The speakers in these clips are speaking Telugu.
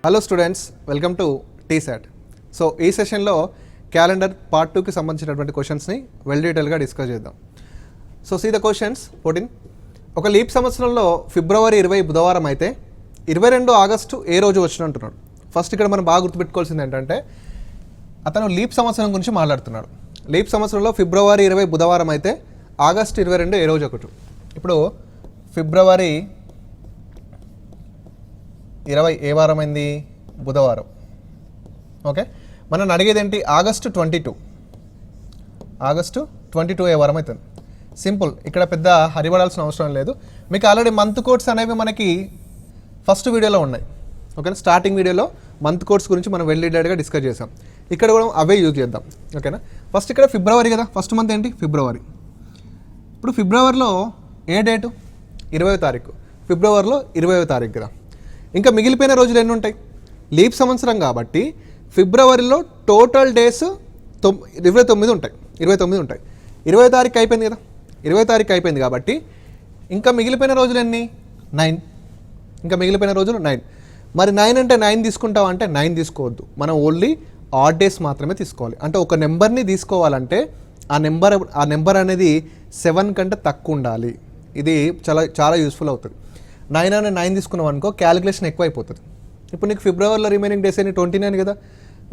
Hello students, welcome to T-SAT. So ఈ సెషన్లో క్యాలెండర్ పార్ట్ 2కి సంబంధించినటువంటి క్వశ్చన్స్ని వెల్ డీటెయిల్గా డిస్కస్ చేద్దాం. So see the questions 14. ఒక లీప్ సంవత్సరంలో ఫిబ్రవరి 20 బుధవారం అయితే 22 ఆగస్టు ఏ రోజు వచ్చిన అంటున్నాడు. ఫస్ట్ ఇక్కడ మనం బాగా గుర్తుపెట్టుకోవాల్సింది ఏంటంటే అతను లీప్ సంవత్సరం గురించి మాట్లాడుతున్నాడు. లీప్ సంవత్సరంలో ఫిబ్రవరి 20 బుధవారం అయితే ఆగస్టు 22 ఏ రోజు ఒకటి. ఇప్పుడు ఫిబ్రవరి 20 ఏ వారం అయింది? బుధవారం. ఓకే, మనం అడిగేది ఏంటి? ఆగస్టు 22 ఏ వారం అవుతుంది. సింపుల్, ఇక్కడ పెద్ద హరిపడాల్సిన అవసరం లేదు. మీకు ఆల్రెడీ మంత్ కోడ్స్ అనేవి మనకి ఫస్ట్ వీడియోలో ఉన్నాయి. ఓకేనా, స్టార్టింగ్ వీడియోలో మంత్ కోడ్స్ గురించి మనం వెల్ డీటెయిల్గా డిస్కస్ చేసాం. ఇక్కడ కూడా అవే యూజ్ చేద్దాం. ఓకేనా, ఫస్ట్ ఇక్కడ ఫిబ్రవరి కదా, ఫస్ట్ మంత్ ఏంటి? ఫిబ్రవరి. ఇప్పుడు ఫిబ్రవరిలో ఏ డేటు? 20వ తారీఖు. ఫిబ్రవరిలో 20వ తారీఖు కదా. ఇంకా మిగిలిపోయిన రోజులు ఎన్ని ఉంటాయి? లీప్ సంవత్సరం కాబట్టి ఫిబ్రవరిలో టోటల్ డేస్ 29 ఉంటాయి. 20వ తారీఖు అయిపోయింది కదా. 20వ తారీఖు అయిపోయింది కాబట్టి ఇంకా మిగిలిపోయిన రోజులు ఎన్ని? 9. ఇంకా మిగిలిపోయిన రోజులు 9. మరి 9 అంటే 9 తీసుకుంటావా అంటే 9 తీసుకోవద్దు. మనం ఓన్లీ ఆడ్ డేస్ మాత్రమే తీసుకోవాలి. అంటే ఒక నెంబర్ని తీసుకోవాలంటే ఆ నెంబర్ అనేది 7 కంటే తక్కువ ఉండాలి. ఇది చాలా యూస్ఫుల్ అవుతుంది. 9 అనే 9 తీసుకున్నాం అనుకో, క్యాలిక్యులేషన్ ఎక్కువ అయిపోతుంది. ఇప్పుడు నీకు ఫిబ్రవరిలో రిమైనింగ్ డేస్ ఎన్ని? 29 కదా.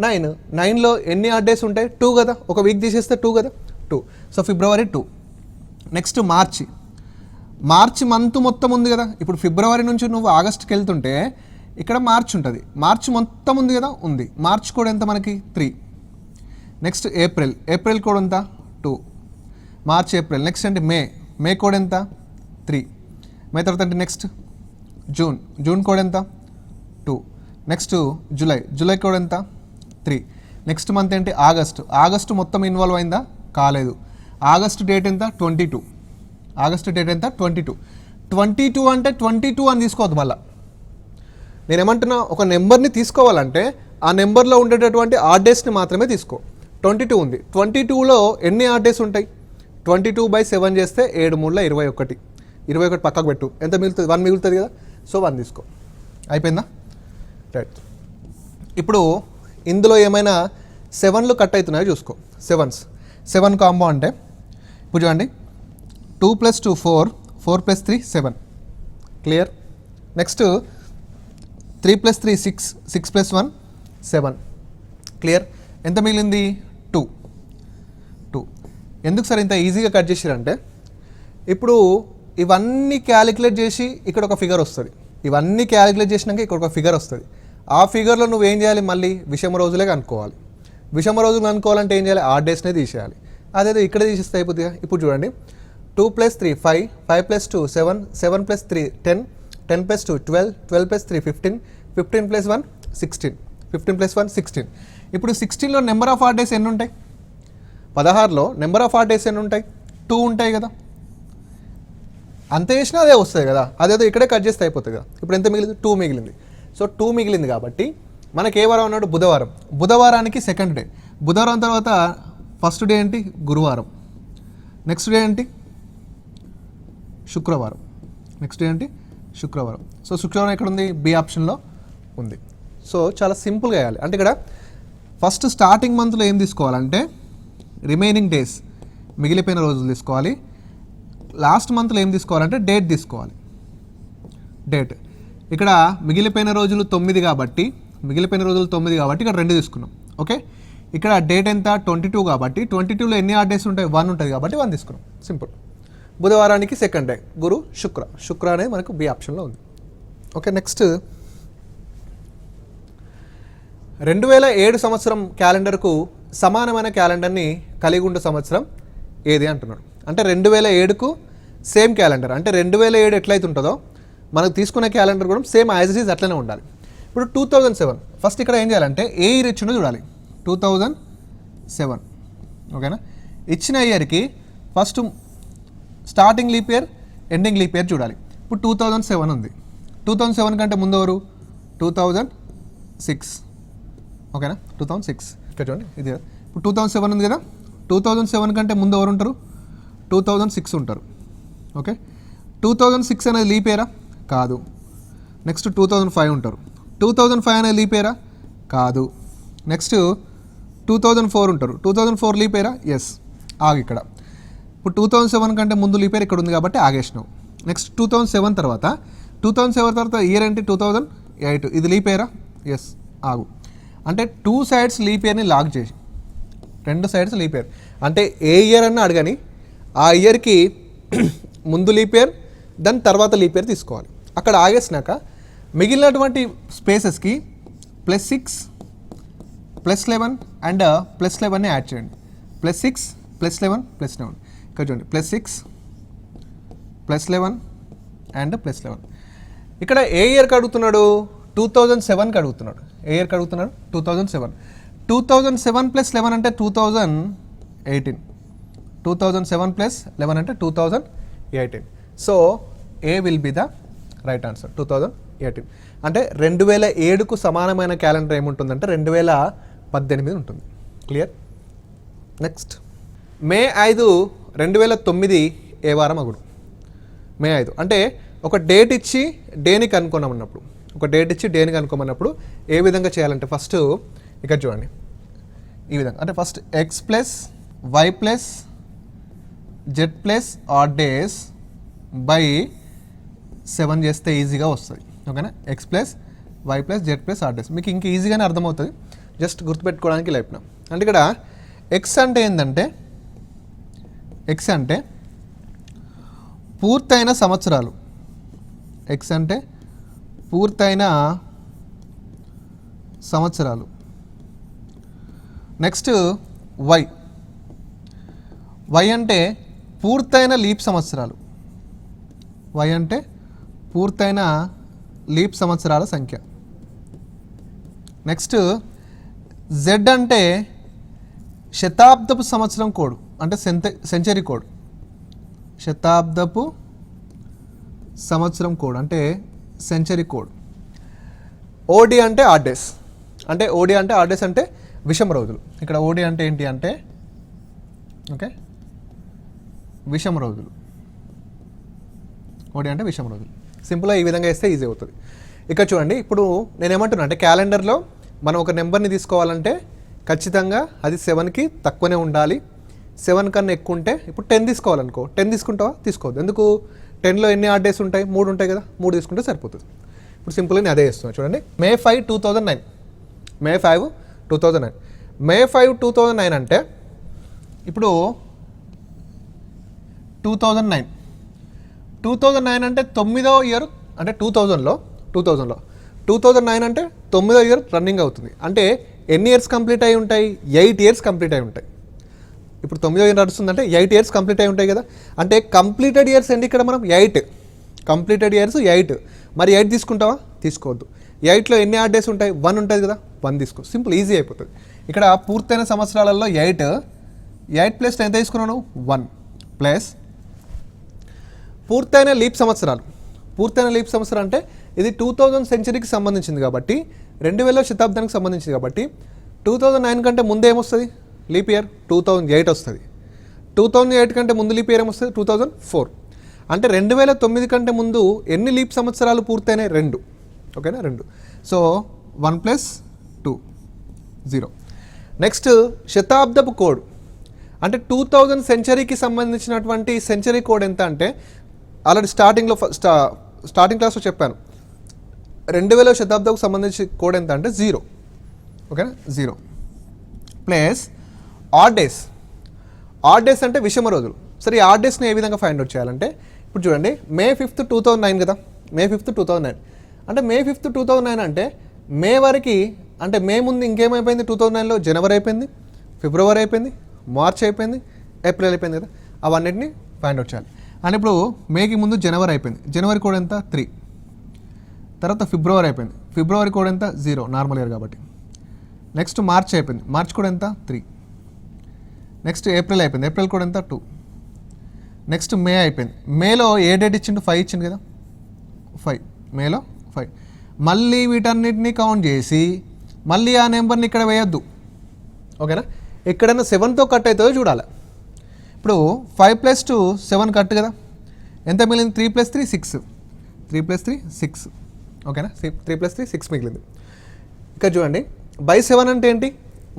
9లో ఎన్ని ఆడ్ డేస్ ఉంటాయి? 2 కదా. ఒక వీక్ తీసేస్తే 2 కదా, 2. So February 2. నెక్స్ట్ మార్చి మంత్ మొత్తం ఉంది కదా. ఇప్పుడు ఫిబ్రవరి నుంచి నువ్వు ఆగస్ట్కి వెళ్తుంటే ఇక్కడ మార్చ్ ఉంటుంది. మార్చ్ మొత్తం ఉంది కదా, ఉంది. మార్చ్ కూడా ఎంత మనకి? 3. నెక్స్ట్ ఏప్రిల్ కూడా ఎంత? 2. March April. నెక్స్ట్ అంటే మే కూడా ఎంత? 3. మే తర్వాత అంటే నెక్స్ట్ జూన్ కూడా ఎంత? 2. నెక్స్ట్ జూలై కూడా ఎంత? 3. నెక్స్ట్ మంత్ ఏంటి? ఆగస్టు మొత్తం ఇన్వాల్వ్ అయిందా? కాలేదు. ఆగస్టు డేట్ ఎంత? 22. ఆగస్టు డేట్ ఎంత? 22 అంటే 22 అని తీసుకోవద్దు. మళ్ళీ నేనేమంటున్నా, ఒక నెంబర్ని తీసుకోవాలంటే ఆ నెంబర్లో ఉండేటటువంటి ఆడ్ డేస్ని మాత్రమే తీసుకో. 22 ఉంది. 22లో ఎన్ని ఆడ్ డేస్ ఉంటాయి? 22/7 చేస్తే 7 3 21. 21 పక్కకు పెట్టు. ఎంత మిగులుతుంది? 1 మిగులుతుంది కదా. సో 1 తీసుకో. అయిపోయిందా? రైట్. ఇప్పుడు ఇందులో ఏమైనా 7లు కట్ అవుతున్నాయో చూసుకో. 7 కాంబో అంటే ఇప్పుడు చూడండి, 2 + 2 4, 4 + 3 7. క్లియర్. నెక్స్ట్ 3 + 3 6, 6 + 1 7. క్లియర్. ఎంత మిగిలింది? 2. ఎందుకు సార్ ఇంత ఈజీగా కట్ చేసారంటే, ఇప్పుడు ఇవన్నీ క్యాలిక్యులేట్ చేసి ఇక్కడ ఒక ఫిగర్ వస్తుంది. ఇవన్నీ క్యాలిక్యులేట్ చేసినాక ఇక్కడ ఒక ఫిగర్ వస్తుంది. ఆ ఫిగర్లో నువ్వు ఏం చేయాలి? మళ్ళీ విషమ రోజులే కనుక్కోవాలి. విషమ రోజులు కనుక్కోవాలంటే ఏం చేయాలి? ఆడ్ డేస్నే తీసేయాలి. అదేదో ఇక్కడ తీసేస్తే అయిపోతుంది. ఇప్పుడు చూడండి, 2 + 3 5, 5 + 2 7, 7 + 3 10, 10 + 2 12, 12 + 3 15, 15 + 1 16, 15 + 1 16. ఇప్పుడు 16లో నెంబర్ ఆఫ్ ఆడ్ డేస్ ఎన్ని ఉంటాయి? 16లో నెంబర్ ఆఫ్ ఆడ్ డేస్ ఎన్ని ఉంటాయి? 2 ఉంటాయి కదా. అంత చేసినా అదే వస్తుంది కదా. అదేదో ఇక్కడే కట్ చేస్తే అయిపోతుంది కదా. ఇప్పుడు ఎంత మిగిలింది? 2 మిగిలింది. సో 2 మిగిలింది కాబట్టి మనకి ఏ వారం అన్నాడు? బుధవారం. బుధవారానికి సెకండ్ డే. బుధవారం తర్వాత ఫస్ట్ డే ఏంటి? గురువారం. నెక్స్ట్ డే ఏంటి? శుక్రవారం. నెక్స్ట్ డే ఏంటి? శుక్రవారం. సో శుక్రవారం ఎక్కడ ఉంది? బి ఆప్షన్లో ఉంది. సో చాలా సింపుల్గా వేయాలి. అంటే ఇక్కడ ఫస్ట్ స్టార్టింగ్ మంత్లో ఏం తీసుకోవాలంటే రిమైనింగ్ డేస్, మిగిలిపోయిన రోజులు తీసుకోవాలి. లాస్ట్ మంత్లో ఏం తీసుకోవాలంటే డేట్ తీసుకోవాలి. డేట్ ఇక్కడ మిగిలిపోయిన రోజులు 9 కాబట్టి ఇక్కడ 2 తీసుకున్నాం. ఓకే, ఇక్కడ డేట్ ఎంత? 22 కాబట్టి 22లో ఎన్ని ఆడ్ డేస్ ఉంటాయి? 1 ఉంటుంది కాబట్టి 1 తీసుకున్నాం. సింపుల్. బుధవారానికి సెకండ్ డే గురు శుక్ర అనేది మనకు బి ఆప్షన్లో ఉంది. ఓకే, నెక్స్ట్ 2007 సంవత్సరం క్యాలెండర్కు సమానమైన క్యాలెండర్ని కలిగి ఉండే సంవత్సరం ఏది అంటున్నాడు. అంటే 2007కు సేమ్ క్యాలెండర్, అంటే 2007 ఎట్లయితే ఉంటుందో మనకు తీసుకునే క్యాలెండర్ కూడా సేమ్ యాజ్ ఇట్ ఈజ్ అట్లనే ఉండాలి. ఇప్పుడు 2007 ఫస్ట్ ఇక్కడ ఏం చేయాలంటే ఏ ఇయర్ ఇచ్చిండో చూడాలి. 2007. ఓకేనా, ఇచ్చిన ఇయర్కి first starting leap year, ending leap year చూడాలి. ఇప్పుడు 2007 ఉంది. 2007 కంటే ముందు ఎవరు? 2006. ఓకేనా, 2006. ఇక్కడ చూడండి, ఇది ఇప్పుడు 2007 ఉంది కదా. 2007 కంటే ముందు ఎవరు ఉంటారు? 2006 ఉంటారు. ఓకే, 2006 అనేది లీప్ ఇయరా? కాదు. నెక్స్ట్ 2005 ఉంటారు. 2005 అనే లీప్ ఇయరా? కాదు. నెక్స్ట్ 2004 ఉంటారు. 2004 లీప్ ఇయరా? ఎస్. ఆగు ఇక్కడ. ఇప్పుడు 2007 కంటే ముందు లీప్ ఇయర్ ఇక్కడ ఉంది కాబట్టి ఆగేసినావు. నెక్స్ట్ 2007 తర్వాత 2007 తర్వాత ఇయర్ ఏంటి? 2008. ఇది లీప్ ఇయరా? ఎస్. ఆగు. అంటే 2 సైడ్స్ లీప్ ఇయర్ని లాక్ చేసి 2 సైడ్స్ లీప్ ఇయర్ అంటే ఏ ఇయర్ అన్నా అడగని ఆ ఇయర్కి ముందు లీప్ ఇయర్ దాని తర్వాత లీప్ ఇయర్ తీసుకోవాలి. అక్కడ ఆగేసినాక మిగిలినటువంటి స్పేసెస్కి +6 +11 అండ్ +11ని యాడ్ చేయండి. +6 +11 +11 ఇక్కడ చూడండి. +6 +11 అండ్ +11. ఇక్కడ ఏ ఇయర్కి అడుగుతున్నాడు? 2007కి అడుగుతున్నాడు. ఏ ఇయర్కి అడుగుతున్నాడు? 2007. 2007 + 11 అంటే 2018. 2007 + 11 అంటే 2018. So A will be the right answer. 2018 అంటే 2007కు సమానమైన క్యాలెండర్ ఏముంటుందంటే 2018 ఉంటుంది. క్లియర్? నెక్స్ట్ మే 5 2009 ఏ వారం అగుడు? మే 5 అంటే ఒక డేట్ ఇచ్చి డేని కనుక్కోమన్నప్పుడు ఏ విధంగా చేయాలంటే ఫస్ట్ ఇక్కడ చూడండి ఈ విధంగా. అంటే first x + y + z + odd days by 7 చేస్తే ఈజీగా వస్తుంది. ఓకేనా? x + y + z + odd days మీకు ఇంక ఈజీగానే అర్థమవుతుంది. జస్ట్ గుర్తుపెట్టుకోవడానికి లేపినా. అంటే ఇక్కడ x అంటే ఏంటంటే పూర్తయిన సంవత్సరాలు. x అంటే పూర్తయిన సంవత్సరాలు. నెక్స్ట్ y అంటే పూర్తయిన లీప్ సంవత్సరాలు. y అంటే పూర్తయిన లీప్ సంవత్సరాల సంఖ్య. నెక్స్ట్ z అంటే శతాబ్దపు సంవత్సరం కోడ్ అంటే సెంచరీ కోడ్. శతాబ్దపు సంవత్సరం కోడ్ అంటే సెంచరీ కోడ్. ఓడి అంటే ఆడ్ డేస్. అంటే ఓడి అంటే ఆడ్ డేస్ అంటే విషమ రోజులు. ఇక్కడ ఓడి అంటే ఏంటి అంటే ఓకే విషమ రోజులు. ఓడి అంటే విషమ రోజులు. సింపుల్గా ఈ విధంగా వేస్తే ఈజీ అవుతుంది. ఇక్కడ చూడండి ఇప్పుడు నేను ఏమంటున్నా అంటే క్యాలెండర్లో మనం ఒక నెంబర్ని తీసుకోవాలంటే ఖచ్చితంగా అది 7కి తక్కువనే ఉండాలి. 7 కన్నా ఎక్కువ ఉంటే ఇప్పుడు 10 తీసుకోవాలనుకో 10 తీసుకుంటావా? తీసుకోవద్దు. ఎందుకు? 10లో ఎన్ని ఆడ్ డేస్ ఉంటాయి? 3 ఉంటాయి కదా. 3 తీసుకుంటే సరిపోతుంది. ఇప్పుడు సింపుల్గా నేను అదే చేస్తున్నాను చూడండి. మే 5 2009. మే 5 2009. మే 5 2009 అంటే ఇప్పుడు 2009 అంటే 9వ ఇయర్ అంటే 2000లో 2009 అంటే 9వ ఇయర్ రన్నింగ్ అవుతుంది. అంటే ఎన్ని ఇయర్స్ కంప్లీట్ అయి ఉంటాయి? 8 ఇయర్స్ కంప్లీట్ అయి ఉంటాయి. ఇప్పుడు 9వ ఇయర్ నడుస్తుందంటే 8 ఇయర్స్ కంప్లీట్ అయి ఉంటాయి కదా. అంటే కంప్లీటెడ్ ఇయర్స్ ఏంటి ఇక్కడ మనం 8 కంప్లీటెడ్ ఇయర్స్ 8. మరి 8 తీసుకుంటావా? తీసుకోవద్దు. 8లో ఎన్ని ఆడ్ డేస్ ఉంటాయి? 1 ఉంటుంది కదా. 1 తీసుకో. సింపుల్ ఈజీ అయిపోతుంది. ఇక్కడ పూర్తయిన సంవత్సరాలలో 8 + ఎంత తీసుకున్నాను? 1 ప్లస్ పూర్తయిన లీప్ సంవత్సరాలు. పూర్తయిన లీప్ సంవత్సరం అంటే ఇది 2000 సెంచరీకి సంబంధించింది కాబట్టి 2000 శతాబ్దానికి సంబంధించింది కాబట్టి 2009 కంటే ముందే ఏమొస్తుంది? లీప్ ఇయర్ 2008 వస్తుంది. 2008 కంటే ముందు లీప్ ఇయర్ ఏమొస్తుంది? 2004. అంటే 2009 కంటే ముందు ఎన్ని లీప్ సంవత్సరాలు పూర్తయినాయి? 2. ఓకేనా? 2. సో 1 + 2 0. నెక్స్ట్ శతాబ్దపు కోడ్ అంటే 2000 సెంచరీకి సంబంధించినటువంటి సెంచరీ కోడ్ ఎంత అంటే ఆల్రెడీ స్టార్టింగ్ క్లాస్లో చెప్పాను. 2000 శతాబ్దకు సంబంధించి కోడ్ ఎంత అంటే 0. ఓకేనా? 0 plus odd days. Odd days అంటే విషమ రోజులు. సరే ఈ ఆడ్ డేస్ని ఏ విధంగా ఫైండ్ అవుట్ చేయాలంటే ఇప్పుడు చూడండి మే 5 2009 కదా. మే 5 2009 అంటే మే 5 2009 అంటే మే వరకు అంటే మే ముందు ఇంకేమైపోయింది? 2009లో జనవరి అయిపోయింది, ఫిబ్రవరి అయిపోయింది, మార్చ్ అయిపోయింది, ఏప్రిల్ అయిపోయింది కదా. అవన్నిటిని ఫైండ్ అవుట్ చేయాలి. అండ్ ఇప్పుడు మేకి ముందు జనవరి అయిపోయింది. జనవరి కోడ్ ఎంత? 3. తర్వాత ఫిబ్రవరి అయిపోయింది. ఫిబ్రవరి కోడ్ ఎంత? 0 నార్మల్ ఇయర్ కాబట్టి. నెక్స్ట్ మార్చ్ అయిపోయింది. మార్చ్ కోడ్ ఎంత? 3. నెక్స్ట్ ఏప్రిల్ అయిపోయింది. ఏప్రిల్ కోడ్ ఎంత? 2. నెక్స్ట్ మే అయిపోయింది. మేలో ఏ డేట్ ఇచ్చిండు? 5 ఇచ్చిండు కదా. 5 మేలో 5. మళ్ళీ వీటన్నిటిని కౌంట్ చేసి మళ్ళీ ఆ నెంబర్ని ఇక్కడ వేయొద్దు. ఓకేనా? ఎక్కడైనా 7తో కట్ అవుతుందో చూడాలి. ఇప్పుడు 5 + 2 7 కట్ కదా. ఎంత మిగిలింది? 3 + 3 6. 3 + 3 6. ఓకేనా. 3 + 3 6 మిగిలింది. ఇక్కడ చూడండి బై 7 అంటే ఏంటి,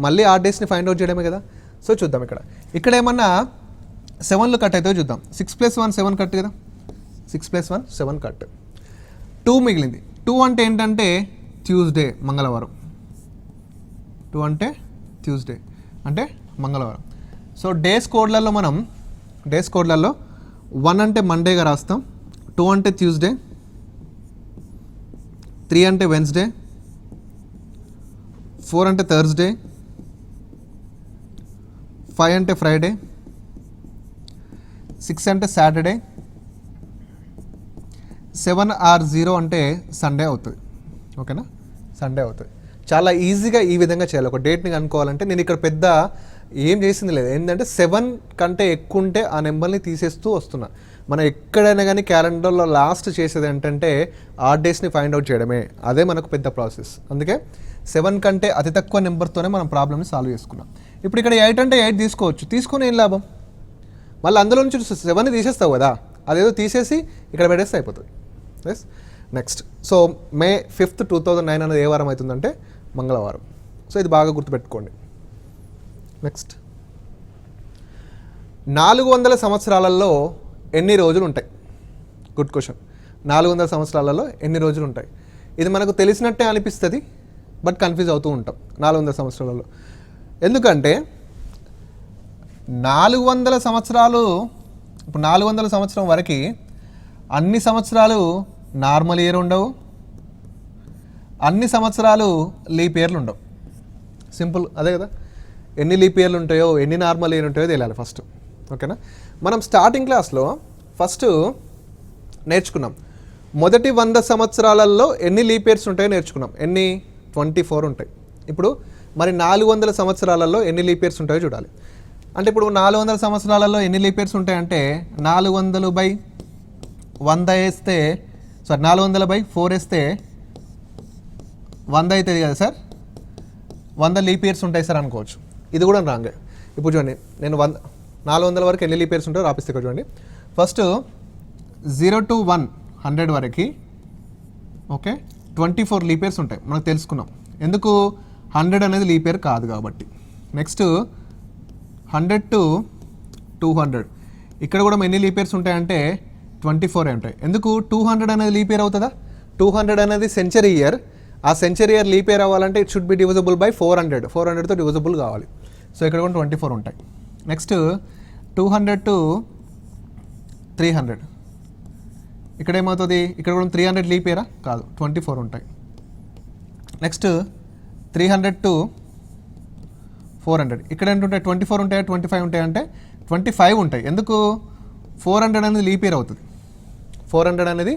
మళ్ళీ ఆ డేస్ని ఫైండ్ అవుట్ చేయడమే కదా. సో చూద్దాం ఇక్కడ ఏమన్నా 7లు కట్ అవుతాయో చూద్దాం. 6 + 1 7 కట్ కదా, 6 + 1 7 కట్. 2 మిగిలింది. 2 అంటే ఏంటంటే ట్యూస్డే, మంగళవారం. 2 అంటే ట్యూస్డే అంటే మంగళవారం. సో డేస్ కోడ్లలో 1 అంటే మండేగా రాస్తాం, 2 అంటే ట్యూస్డే, 3 అంటే వెన్స్డే, 4 అంటే థర్స్డే, 5 అంటే ఫ్రైడే, 6 అంటే సాటర్డే, 7 ఆర్ 0 అంటే సండే అవుతుంది. ఓకేనా, సండే అవుతుంది. చాలా ఈజీగా ఈ విధంగా చేయాలి. ఒక డేట్ని కనుక్కోవాలంటే నేను ఇక్కడ పెద్ద ఏం చేసింది లేదు. ఏంటంటే 7 కంటే ఎక్కువ ఉంటే ఆ నెంబర్ని తీసేస్తూ వస్తున్నా. మనం ఎక్కడైనా కానీ క్యాలెండర్లో లాస్ట్ చేసేది ఏంటంటే ఆ డేస్ని ఫైండ్ అవుట్ చేయడమే. అదే మనకు పెద్ద ప్రాసెస్. అందుకే 7 కంటే అతి తక్కువ నెంబర్తోనే మనం ప్రాబ్లమ్ని సాల్వ్ చేసుకున్నాం. ఇప్పుడు ఇక్కడ 8 అంటే 8 తీసుకోవచ్చు, తీసుకొని ఏం లాభం, మళ్ళీ అందులో నుంచి 7ని తీసేస్తావు కదా, అదేదో తీసేసి ఇక్కడ పెట్టేస్తే అయిపోతుంది. Yes. Next, so May 5th 2009 అనేది ఏ వారం అవుతుందంటే మంగళవారం. సో ఇది బాగా గుర్తుపెట్టుకోండి. నెక్స్ట్, 400 సంవత్సరాలలో ఎన్ని రోజులు ఉంటాయి? Good question. 400 సంవత్సరాలలో ఎన్ని రోజులు ఉంటాయి? ఇది మనకు తెలిసినట్టే అనిపిస్తుంది, బట్ కన్ఫ్యూజ్ అవుతూ ఉంటాం 400 సంవత్సరాలలో. ఎందుకంటే 400 సంవత్సరాలు, ఇప్పుడు 400 సంవత్సరం వరకు అన్ని సంవత్సరాలు నార్మల్ ఇయర్ ఉండవు, అన్ని సంవత్సరాలు లీప్ ఇయర్లు ఉండవు. సింపుల్ అదే కదా. ఎన్ని లీప్ ఇయర్లు ఉంటాయో ఎన్ని నార్మల్ ఇయర్ ఉంటాయో తెలియాలి ఫస్ట్. ఓకేనా. మనం స్టార్టింగ్ క్లాస్లో ఫస్ట్ నేర్చుకున్నాం, మొదటి 100 సంవత్సరాలలో ఎన్ని లీప్ ఇయర్స్ ఉంటాయో నేర్చుకున్నాం. ఎన్ని? 24 ఉంటాయి. ఇప్పుడు మరి 400 సంవత్సరాలలో ఎన్ని లీప్ ఇయర్స్ ఉంటాయో చూడాలి. అంటే ఇప్పుడు 400 సంవత్సరాలలో ఎన్ని లీప్ ఇయర్స్ ఉంటాయంటే 400/100 వేస్తే, సారీ 400/4 వేస్తే 100 అవుతుంది కదా సార్, 100 లీప్ ఇయర్స్ ఉంటాయి సార్ అనుకోవచ్చు. ఇది కూడా రాంగే. ఇప్పుడు చూడండి, నేను 400 వరకు ఎన్ని లీప్ ఇయర్స్ ఉంటాయో రాపిస్తే ఇక్కడ చూడండి. ఫస్ట్ 0 to 100 వరకు ఓకే 24 లీప్ ఇయర్స్ ఉంటాయి, మనకు తెలుసుకున్నాం. ఎందుకు? 100 అనేది లీప్ ఇయర్ కాదు కాబట్టి. నెక్స్ట్ 100 to 200, ఇక్కడ కూడా ఎన్ని లీప్ ఇయర్స్ ఉంటాయంటే 24 ఉంటాయి. ఎందుకు? 200 అనేది లీప్ ఇయర్ అవుతుందా? 200 అనేది సెంచరీ ఇయర్. ఆ సెంచరీ ఇయర్ లీప్ ఇయర్ అవ్వాలంటే it should be divisible by 400. 400తో డివిజబుల్ కావాలి. సో ఇక్కడ కూడా 24 ఉంటాయి. నెక్స్ట్ 200 to 300, ఇక్కడ ఏమవుతుంది? ఇక్కడ కూడా 300 లీప్ ఇయరా? కాదు, 24 ఉంటాయి. నెక్స్ట్ 300 to 400, ఇక్కడ ఏంటుంటాయి? 24 ఉంటాయా 25 ఉంటాయి అంటే 25 ఉంటాయి. ఎందుకు? 400 అనేది లీప్ ఇయర్ అవుతుంది. 400 అనేది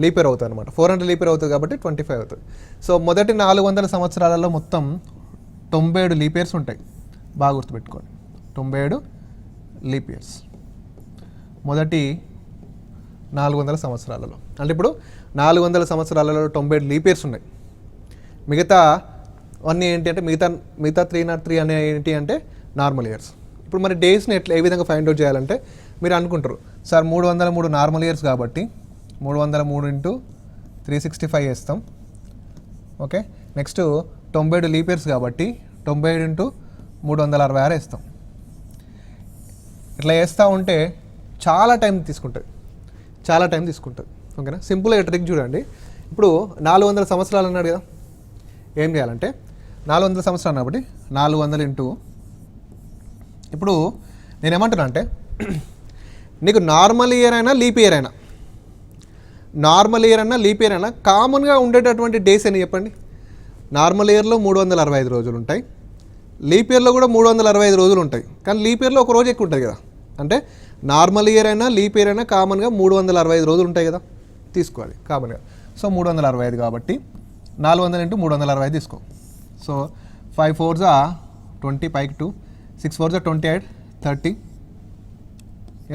లీప్ ఇయర్ అవుతుంది అనమాట. 400 లీప్ ఇయర్ అవుతుంది కాబట్టి 25 అవుతుంది. సో మొదటి 400 సంవత్సరాలలో మొత్తం 97 లీప్ ఇయర్స్ ఉంటాయి. బాగా గుర్తుపెట్టుకోండి, 97 లీప్ ఇయర్స్ మొదటి 400 సంవత్సరాలలో. అంటే ఇప్పుడు 400 సంవత్సరాలలో 97 లీప్ ఇయర్స్ ఉన్నాయి. మిగతా అన్నీ ఏంటి అంటే మిగతా 303 అనే ఏంటి అంటే నార్మల్ ఇయర్స్. ఇప్పుడు మరి డేస్ని ఏ విధంగా ఫైండ్ అవుట్ చేయాలంటే మీరు అనుకుంటారు, సార్ 303 నార్మల్ ఇయర్స్ కాబట్టి 303 × 365 వేస్తాం. ఓకే. నెక్స్ట్ 97 లీప్ ఇయర్స్ కాబట్టి 97 × 366 వేస్తాం. ఇట్లా వేస్తూ ఉంటే చాలా టైం తీసుకుంటుంది. ఓకేనా. సింపుల్గా ట్రిక్ చూడండి. ఇప్పుడు 400 సంవత్సరాలు అన్నాడు కదా, ఏం చేయాలంటే 400 సంవత్సరాలు కాబట్టి 400 ఇప్పుడు నేనేమంటున్నా అంటే నీకు నార్మల్ ఇయర్ అయినా లీప్ ఇయర్ అయినా కామన్గా ఉండేటటువంటి డేస్ అని చెప్పండి. నార్మల్ ఇయర్లో 365 రోజులు ఉంటాయి, లీప్ ఇయర్లో కూడా 365 రోజులు ఉంటాయి. కానీ లీప్ ఇయర్లో ఒక రోజు ఎక్కువ ఉంటుంది కదా. అంటే నార్మల్ ఇయర్ అయినా లీప్ ఇయర్ అయినా కామన్గా 365 రోజులు ఉంటాయి కదా, తీసుకోవాలి కామన్గా. సో 365 కాబట్టి 400 × 365 తీసుకో. సో 5 4s 20, పైకి 2, 6 4s 28, 30.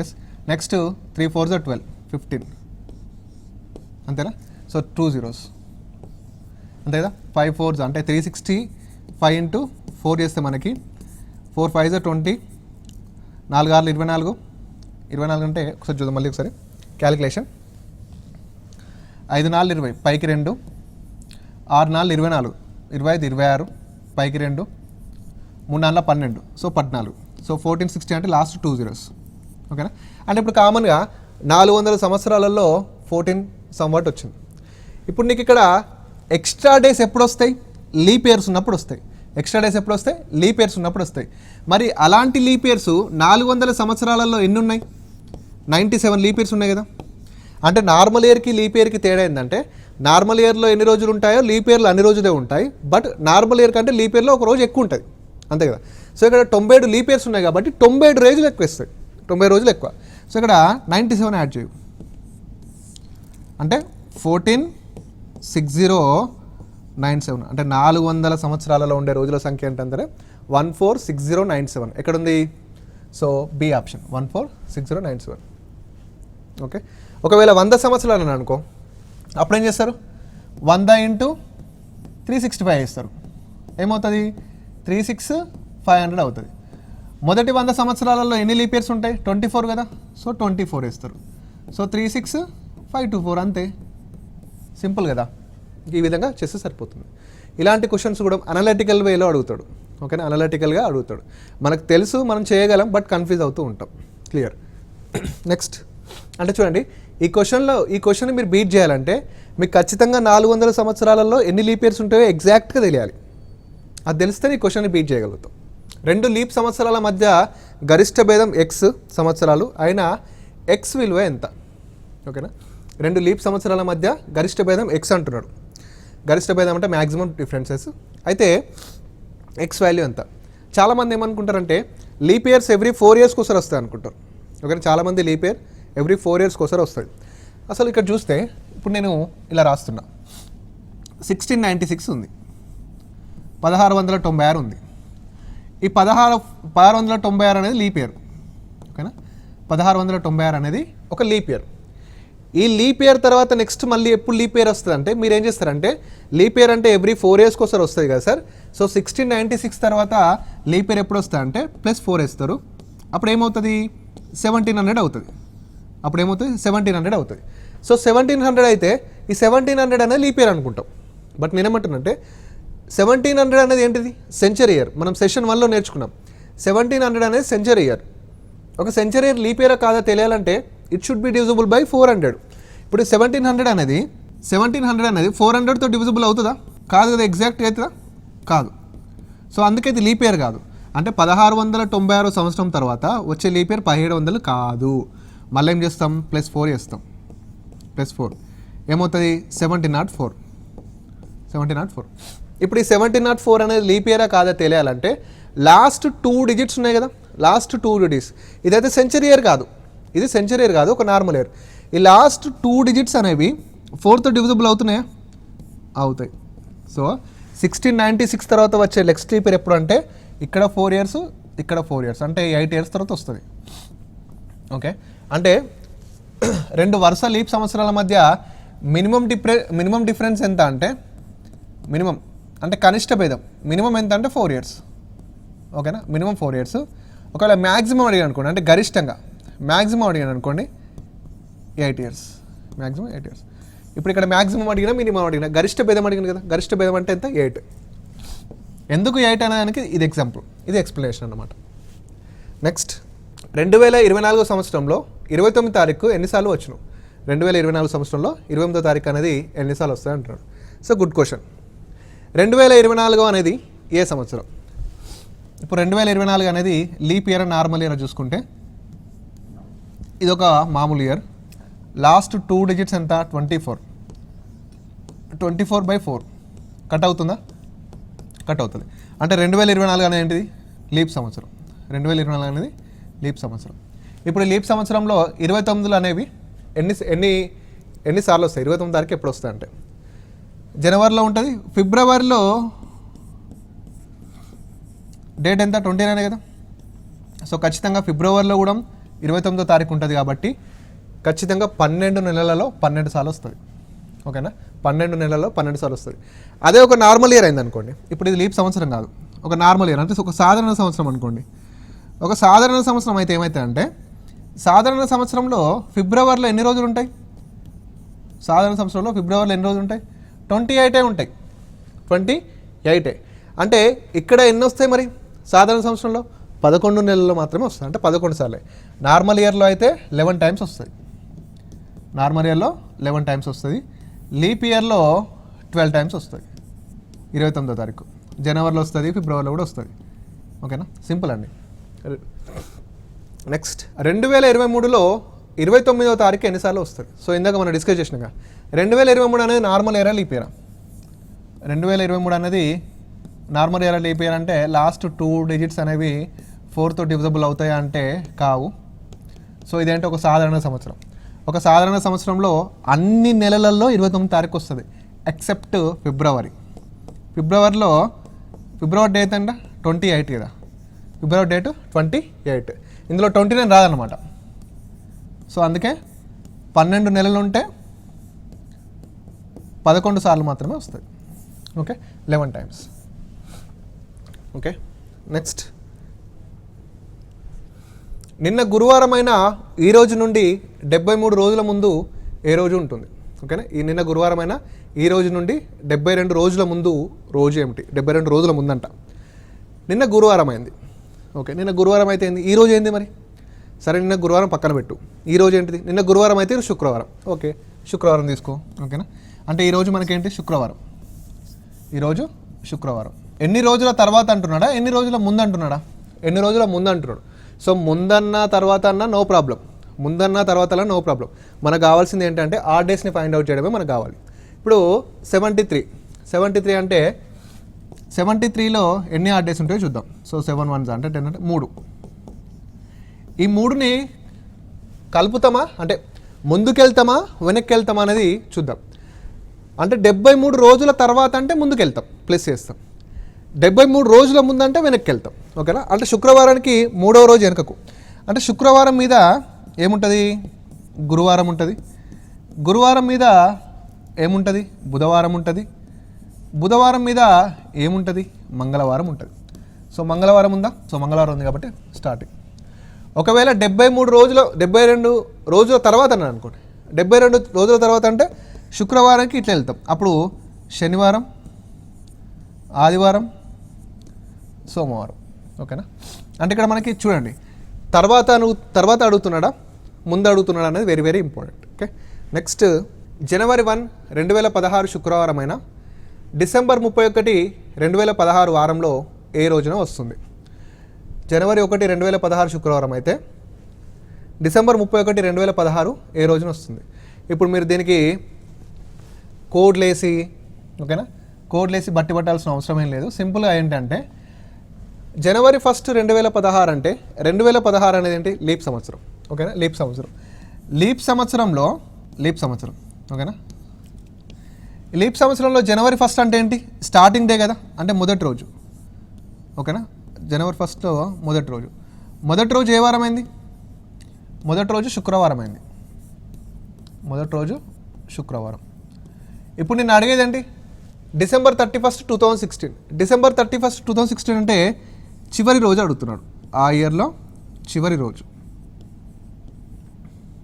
ఎస్. Next 3 4s 12, 15. అంతేనా? సో 2 zeros అంతే కదా. 5 4s అంటే 365 × 4 చేస్తే మనకి 4 5s 20, 4 6 24. 24 అంటే ఒకసారి చూద్దాం మళ్ళీ ఒకసారి క్యాలిక్యులేషన్. 5 4 20, పైకి 2, 6 4 24, 25 26, పైకి 2, 3 4 12, సో 14. సో 1460 అంటే లాస్ట్ 2 zeros. ఓకేనా. అంటే ఇప్పుడు కామన్గా 400 సంవత్సరాలలో 14 సంవట్ వచ్చింది. ఇప్పుడు నీకు ఇక్కడ ఎక్స్ట్రా డేస్ ఎప్పుడు వస్తాయి? లీప్ ఇయర్స్ ఉన్నప్పుడు వస్తాయి. ఎక్స్ట్రా డేస్ ఎప్పుడు వస్తాయి? లీప్ ఇయర్స్ ఉన్నప్పుడు వస్తాయి. మరి అలాంటి లీప్ ఇయర్స్ 400 సంవత్సరాలలో ఎన్ని ఉన్నాయి? 97 లీప్ ఇయర్స్ ఉన్నాయి కదా. అంటే నార్మల్ ఇయర్కి లీప్ ఇయర్కి తేడా ఏంటంటే నార్మల్ ఇయర్లో ఎన్ని రోజులు ఉంటాయో లీప్ ఇయర్లో అన్ని రోజులే ఉంటాయి. బట్ నార్మల్ ఇయర్ కంటే లీప్ ఇయర్లో ఒక రోజు ఎక్కువ ఉంటుంది, అంతే కదా. సో ఇక్కడ 97 లీప్ ఇయర్స్ ఉన్నాయి కాబట్టి 97 రోజులు ఎక్కువ ఇస్తాయి, 90 రోజులు ఎక్కువ. సో ఇక్కడ 97 యాడ్ చేయు అంటే 146097, అంటే 400 సంవత్సరాలలో ఉండే రోజుల సంఖ్య ఏంటంటే 146097. ఎక్కడుంది? So B option 146097. ఓకే. ఒకవేళ 100 సంవత్సరాలు అనుకో, అప్పుడు ఏం చేస్తారు? 100 × 365 వేస్తారు. ఏమవుతుంది? 36500 అవుతుంది. మొదటి 100 సంవత్సరాలలో ఎన్ని లీప్ ఇయర్స్ ఉంటాయి? 24 కదా. సో 24 వేస్తారు. సో 36524 అంతే. సింపుల్ కదా. ఈ విధంగా చేస్తే సరిపోతుంది. ఇలాంటి క్వశ్చన్స్ కూడా అనలిటికల్ వేలో అడుగుతాడు. ఓకేనా, అనలిటికల్గా అడుగుతాడు. మనకు తెలుసు, మనం చేయగలం, బట్ కన్ఫ్యూజ్ అవుతూ ఉంటాం. క్లియర్. నెక్స్ట్ అంటే చూడండి, ఈ క్వశ్చన్ మీరు బీట్ చేయాలంటే మీకు ఖచ్చితంగా 400 సంవత్సరాలలో ఎన్ని లీప్ ఇయర్స్ ఉంటాయో ఎగ్జాక్ట్గా తెలియాలి. అది తెలిస్తే ఈ క్వశ్చన్ని బీట్ చేయగలుగుతాం. 2 లీప్ సంవత్సరాల మధ్య గరిష్ట భేదం ఎక్స్ సంవత్సరాలు అయినా ఎక్స్ విలువ ఎంత? ఓకేనా. 2 లీప్ సంవత్సరాల మధ్య గరిష్ట భేదం ఎక్స్ అంటున్నాడు. గరిష్ట భేదం అంటే మ్యాక్సిమం డిఫరెన్సెస్. అయితే ఎక్స్ వాల్యూ ఎంత? చాలామంది ఏమనుకుంటారంటే లీప్ ఇయర్స్ ఎవ్రీ 4 years ఒకసారి వస్తాయి అనుకుంటారు. ఓకే, చాలామంది లీప్ ఇయర్ ఎవ్రీ 4 years ఒకసారి వస్తుంది. అసలు ఇక్కడ చూస్తే ఇప్పుడు నేను ఇలా రాస్తున్నా, 1696 ఉంది, 1696 ఉంది. ఈ 1696 అనేది లీప్ ఇయర్. ఓకేనా, 1696 అనేది ఒక లీప్ ఇయర్. ఈ లీప్ ఇయర్ తర్వాత నెక్స్ట్ మళ్ళీ ఎప్పుడు లీప్ ఇయర్ వస్తుంది అంటే మీరు ఏం చేస్తారంటే, లీప్ ఇయర్ అంటే ఎవ్రీ 4 years ఒకసారి వస్తుంది కదా సార్. సో 1696 తర్వాత లీప్ ఇయర్ ఎప్పుడు వస్తుంది అంటే +4 వేస్తారు. అప్పుడు ఏమవుతుంది? 1700 అవుతుంది. అప్పుడు ఏమవుతుంది? 1700 అవుతుంది. సో 1700 అయితే ఈ 1700 అనేది లీప్ ఇయర్ అనుకుంటాం. బట్ నేనేమంటున్నానంటే 1700 అనేది ఏంటిది? Century year. మనం సెషన్ 1లో నేర్చుకున్నాం. 1700 అనేది సెంచరీ ఇయర్. ఒక సెంచరీ ఇయర్ లీప్ ఇయర్ కాదా తెలియాలంటే it should B divisible by 400. ఇప్పుడు 1700 అనేది 400తో డివిజిబుల్ అవుతుందా? కాదు కదా. ఎగ్జాక్ట్గా అవుతుందా? కాదు. సో అందుకే ఇది లీప్ ఇయర్ కాదు. అంటే 1696 సంవత్సరం తర్వాత వచ్చే లీప్ ఇయర్ 1700 కాదు. మళ్ళీ ఏం చేస్తాం? +4 చేస్తాం. +4 ఏమవుతుంది? 1704. ఇప్పుడు ఈ 1704 అనేది లీప్ ఇయరా కాదా తెలియాలంటే లాస్ట్ 2 digits ఉన్నాయి కదా, లాస్ట్ 2 digits. ఇదైతే సెంచరీ ఇయర్ కాదు, ఇది సెంచరీ ఇయర్ కాదు, ఒక నార్మల్ ఇయర్. ఈ లాస్ట్ 2 digits అనేవి 4తో డివిజిబుల్ అవుతున్నాయా? అవుతాయి. సో 1696 తర్వాత వచ్చే నెక్స్ట్ లీప్ ఇయర్ ఎప్పుడు అంటే ఇక్కడ 4 years, ఇక్కడ 4 years, అంటే 8 years తర్వాత వస్తుంది. ఓకే, అంటే 2 వరుస లీప్ సంవత్సరాల మధ్య మినిమం డిఫరెన్స్ ఎంత అంటే మినిమం అంటే కనిష్ట భేదం మినిమం ఎంత అంటే 4 years. ఓకేనా, మినిమం 4 years. ఒకవేళ మ్యాక్సిమం అడిగాను అనుకోండి, అంటే గరిష్టంగా మ్యాక్సిమం అడిగాను అనుకోండి 8 years, మ్యాక్సిమం 8 years. ఇప్పుడు ఇక్కడ మ్యాక్సిమం అడిగినా మినిమం అడిగినా గరిష్ట భేదం అడిగిన కదా, గరిష్ట భేదం అంటే ఎంత? 8. ఎందుకు 8 అనేదానికి ఇది ఎగ్జాంపుల్, ఇది ఎక్స్ప్లెనేషన్ అన్నమాట. నెక్స్ట్ 2024 సంవత్సరంలో 29వ తారీఖు ఎన్నిసార్లు వచ్చును? 2024 సంవత్సరంలో 29వ తారీఖు అనేది ఎన్నిసార్లు వస్తాయి అంటున్నాడు. So good question. 2024 అనేది ఏ సంవత్సరం? ఇప్పుడు 2024 అనేది లీప్ ఇయర్, నార్మల్ ఇయర్ చూసుకుంటే ఇది ఒక మామూలు ఇయర్. లాస్ట్ 2 digits ఎంత? 24. 24/4 కట్ అవుతుందా? కట్ అవుతుంది. అంటే 2024 అనేది ఏంటిది? లీప్ సంవత్సరం. 2024 అనేది లీప్ సంవత్సరం. ఇప్పుడు లీప్ సంవత్సరంలో 29 అనేవి ఎన్నిసార్లు వస్తాయి? 29 తారీఖు ఎప్పుడు వస్తాయి అంటే జనవరిలో ఉంటుంది. ఫిబ్రవరిలో డేట్ ఎంత? 29 కదా. సో ఖచ్చితంగా ఫిబ్రవరిలో కూడా 29వ తారీఖు ఉంటుంది కాబట్టి ఖచ్చితంగా 12 నెలలలో 12 సార్లు వస్తుంది. ఓకేనా, 12 నెలల్లో 12 సార్లు వస్తుంది. అదే ఒక నార్మల్ ఇయర్ అయింది అనుకోండి, ఇప్పుడు ఇది లీప్ సంవత్సరం కాదు, ఒక నార్మల్ ఇయర్ అంటే ఒక సాధారణ సంవత్సరం అనుకోండి. ఒక సాధారణ సంవత్సరం అయితే ఏమవుతుంది అంటే సాధారణ సంవత్సరంలో ఫిబ్రవరిలో ఎన్ని రోజులు ఉంటాయి? సాధారణ సంవత్సరంలో ఫిబ్రవరిలో ఎన్ని రోజులు ఉంటాయి? 28 ఉంటాయి. 28. అంటే ఇక్కడ ఎన్ని వస్తాయి మరి సాధారణ సంవత్సరంలో 11 నెలల్లో మాత్రమే వస్తాయి, అంటే 11 సార్లే. నార్మల్ ఇయర్లో అయితే 11 టైమ్స్ వస్తుంది, నార్మల్ ఇయర్లో 11 టైమ్స్ వస్తుంది. లీప్ ఇయర్లో 12 టైమ్స్ వస్తుంది. 29వ తారీఖు జనవరిలో వస్తుంది, ఫిబ్రవరిలో కూడా వస్తుంది. ఓకేనా, సింపుల్ అండి. నెక్స్ట్ 2023లో 29వ తారీఖు ఎన్నిసార్లు వస్తుంది? సో ఇందాక మనం డిస్కస్ చేసినాక 2023 అనేది నార్మల్ ఇయరా లీప్ ఇయరా? 2023 అనేది నార్మల్ ఇయర్ లీప్ ఇయర్ అంటే లాస్ట్ 2 డిజిట్స్ అనేవి 4తో డివిజబుల్ అవుతాయా అంటే కావు. సో ఇదేంటి ఒక సాధారణ సంవత్సరం. ఒక సాధారణ సంవత్సరంలో అన్ని నెలలలో 29 తారీఖు వస్తుంది ఎక్సెప్ట్ ఫిబ్రవరి. ఫిబ్రవరి డేట్ అంటే 28 కదా, ఫిబ్రవరి డేట్ 28. ఇందులో 29 రాదన్నమాట. సో అందుకే 12 నెలలు ఉంటే 11 సార్లు మాత్రమే వస్తుంది. Okay, 11 times. ఓకే, నెక్స్ట్ నిన్న గురువారమైన ఈ రోజు నుండి 73 రోజుల ముందు ఏ రోజు ఉంటుంది? ఓకేనా, ఈ నిన్న గురువారమైన ఈ రోజు నుండి 72 రోజుల ముందు రోజు ఏమిటి? 72 రోజుల ముందంట నిన్న గురువారం అయింది. ఓకే, నిన్న గురువారం అయితే ఏంది, ఈ రోజు ఏంది మరి? సరే, నిన్న గురువారం పక్కన పెట్టు, ఈ రోజు ఏంటిది? నిన్న గురువారం అయితే శుక్రవారం. ఓకే, శుక్రవారం తీసుకో. ఓకేనా, అంటే ఈరోజు మనకేంటి? శుక్రవారం. ఈరోజు శుక్రవారం. ఎన్ని రోజుల తర్వాత అంటున్నాడా, ఎన్ని రోజుల ముందు అంటున్నాడా? ఎన్ని రోజుల ముందు అంటున్నాడు. సో ముందన్న తర్వాత అన్న నో ప్రాబ్లం, ముందన్న తర్వాత అన్న నో ప్రాబ్లం. మనకు కావాల్సింది ఏంటంటే ఆ డేస్ని ఫైండ్ అవుట్ చేయడమే మనకు కావాలి. ఇప్పుడు 73 అంటే 73లో ఎన్ని ఆడ్ డేస్ ఉంటాయో చూద్దాం. సో 7 1 అంటే 10 అంటే 3. ఈ 3ని కలుపుతామా అంటే ముందుకెళ్తామా వెనక్కి వెళ్తామా అనేది చూద్దాం. అంటే 73 రోజుల తర్వాత అంటే ముందుకు వెళ్తాం, ప్లస్ చేస్తాం. 73 రోజుల ముందంటే వెనక్కి వెళ్తాం. ఓకేనా, అంటే శుక్రవారానికి 3వ రోజు వెనకకు. అంటే శుక్రవారం మీద ఏముంటుంది? గురువారం ఉంటుంది. గురువారం మీద ఏముంటుంది? బుధవారం ఉంటుంది. బుధవారం మీద ఏముంటుంది? మంగళవారం ఉంటుంది. సో మంగళవారం ఉందా? సో మంగళవారం ఉంది కాబట్టి స్టార్టింగ్. ఒకవేళ 72 రోజుల తర్వాత అన్నాను అనుకోండి, 72 రోజుల తర్వాత అంటే శుక్రవారానికి ఇట్లా వెళ్తాం. అప్పుడు శనివారం, ఆదివారం, సోమవారం. ఓకేనా, అంటే ఇక్కడ మనకి చూడండి తర్వాత అడుగుతున్నాడా ముందు అడుగుతున్నాడా అనేది very very important. Okay, next జనవరి 1 2016 శుక్రవారం అయినా డిసెంబర్ 31 2016 వారంలో ఏ రోజున వస్తుంది? జనవరి 1 2016 శుక్రవారం అయితే డిసెంబర్ 31 2016 ఏ రోజున వస్తుంది? ఇప్పుడు మీరు దీనికి కోడ్లేసి, ఓకేనా, కోడ్లేసి బట్టి పట్టాల్సిన అవసరం ఏం లేదు. సింపుల్గా ఏంటంటే జనవరి 1 2016 అంటే 2016 అనేది ఏంటి? లీప్ సంవత్సరం. ఓకేనా, లీప్ సంవత్సరం. లీప్ సంవత్సరం. ఓకేనా, లీప్ సంవత్సరంలో జనవరి 1 అంటే ఏంటి? స్టార్టింగ్ డే కదా, అంటే మొదటి రోజు. ఓకేనా, జనవరి 1లో మొదటి రోజు ఏ వారం అయింది? మొదటి రోజు శుక్రవారం అయింది. ఇప్పుడు నేను అడిగేదండి డిసెంబర్ 31 2016. డిసెంబర్ 31 2016 అంటే చివరి రోజు అడుగుతున్నాడు. ఆ ఇయర్లో చివరి రోజు.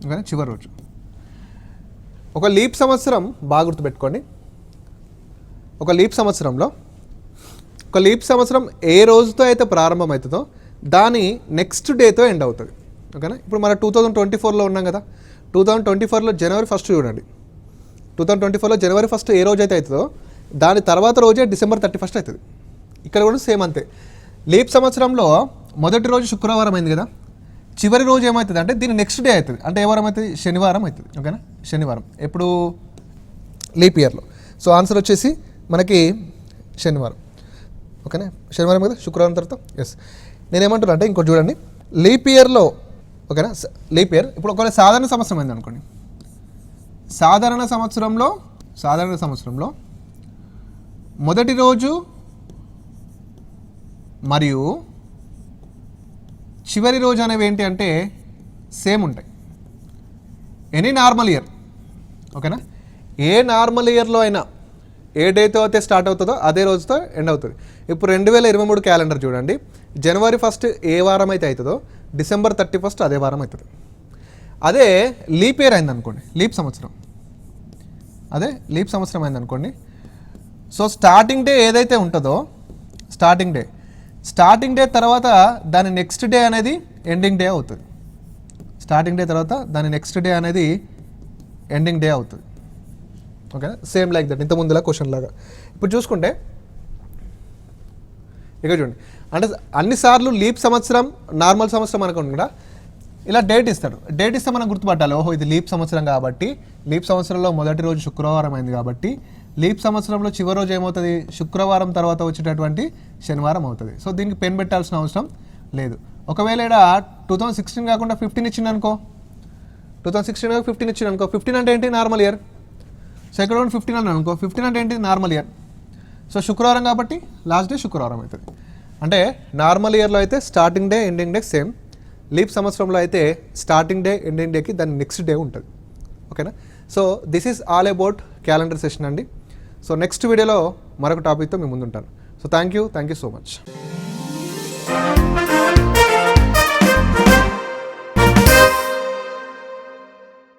ఓకే, చివరి రోజు. ఒక లీప్ సంవత్సరం బాగా గుర్తుపెట్టుకోండి. ఒక లీప్ సంవత్సరం ఏ రోజుతో అయితే ప్రారంభమవుతుందో దాని నెక్స్ట్ డేతో ఎండ్ అవుతుంది. ఓకేనా, ఇప్పుడు మన 2024లో ఉన్నాం కదా, 2024లో జనవరి 1 చూడండి. 2024లో జనవరి 1 ఏ రోజు అయితే అవుతుందో దాని తర్వాత రోజే డిసెంబర్ 31 అవుతుంది. ఇక్కడ కూడా సేమ్ అంతే. లీప్ సంవత్సరంలో మొదటి రోజు శుక్రవారం అయింది కదా, చివరి రోజు ఏమవుతుంది అంటే దీని నెక్స్ట్ డే అవుతుంది. అంటే ఏ వారం అవుతుంది? శనివారం అవుతుంది. ఓకేనా, శనివారం. ఎప్పుడు? లీప్ ఇయర్లో. సో ఆన్సర్ వచ్చేసి మనకి శనివారం. ఓకేనా, శనివారం కదా, శుక్రవారం తర్వాత. ఎస్, నేనేమంటున్నా అంటే ఇంకోటి చూడండి, లీప్ ఇయర్లో. ఓకేనా, లీప్ ఇయర్. ఇప్పుడు ఒకవేళ సాధారణ సంవత్సరం అయింది అనుకోండి, సాధారణ సంవత్సరంలో మొదటి రోజు మరియు చివరి రోజు అనేవి ఏంటి అంటే సేమ్ ఉంటాయి. Any normal year. ఓకేనా, ఏ నార్మల్ ఇయర్లో అయినా ఏ డేతో అయితే స్టార్ట్ అవుతుందో అదే రోజుతో ఎండ్ అవుతుంది. ఇప్పుడు 2023 క్యాలెండర్ చూడండి, జనవరి 1 ఏ వారం అయితే అవుతుందో డిసెంబర్ 31 అదే వారం అవుతుంది. అదే లీప్ ఇయర్ అయింది అనుకోండి, లీప్ సంవత్సరం అయిందనుకోండి, సో స్టార్టింగ్ డే ఏదైతే ఉంటుందో స్టార్టింగ్ డే తర్వాత దాని నెక్స్ట్ డే అనేది ఎండింగ్ డే అవుతుంది. స్టార్టింగ్ డే తర్వాత దాని నెక్స్ట్ డే అనేది ఎండింగ్ డే అవుతుంది. ఓకేనా, సేమ్ లైక్ దట్, ఇంత ముందులా క్వశ్చన్ లాగా. ఇప్పుడు చూసుకుంటే ఇక్కడ చూడండి, అంటే అన్నిసార్లు లీప్ సంవత్సరం నార్మల్ సంవత్సరం అనుకుంటా ఇలా డేట్ ఇస్తాడు. డేట్ ఇస్తే మనం గుర్తుపట్టాలి, ఓహో ఇది లీప్ సంవత్సరం కాబట్టి, లీప్ సంవత్సరంలో మొదటి రోజు శుక్రవారం అయింది కాబట్టి లీప్ సంవత్సరంలో చివరి రోజు ఏమవుతుంది, శుక్రవారం తర్వాత వచ్చేటటువంటి శనివారం అవుతుంది. సో దీనికి పెన్ పెట్టాల్సిన అవసరం లేదు. ఒకవేళ ఇక్కడ 2016 కాకుండా 15 ఇచ్చింది అనుకో, 2016 కాక 15 ఇచ్చింది అనుకో, 15 అంటే ఏంటి, నార్మల్ ఇయర్. సో ఇక్కడ 15 అని అనుకో, 15 అంటే ఏంటి, నార్మల్ ఇయర్. సో శుక్రవారం కాబట్టి లాస్ట్ డే శుక్రవారం అవుతుంది. అంటే నార్మల్ ఇయర్లో అయితే starting day ending day same, leap సంవత్సరంలో అయితే స్టార్టింగ్ డే ఎండింగ్ డేకి దాని నెక్స్ట్ డే ఉంటుంది. ఓకేనా. So this is all about calendar session అండి. సో నెక్స్ట్ వీడియోలో మరొక టాపిక్తో మీ ముందుంటాను. So thank you so much.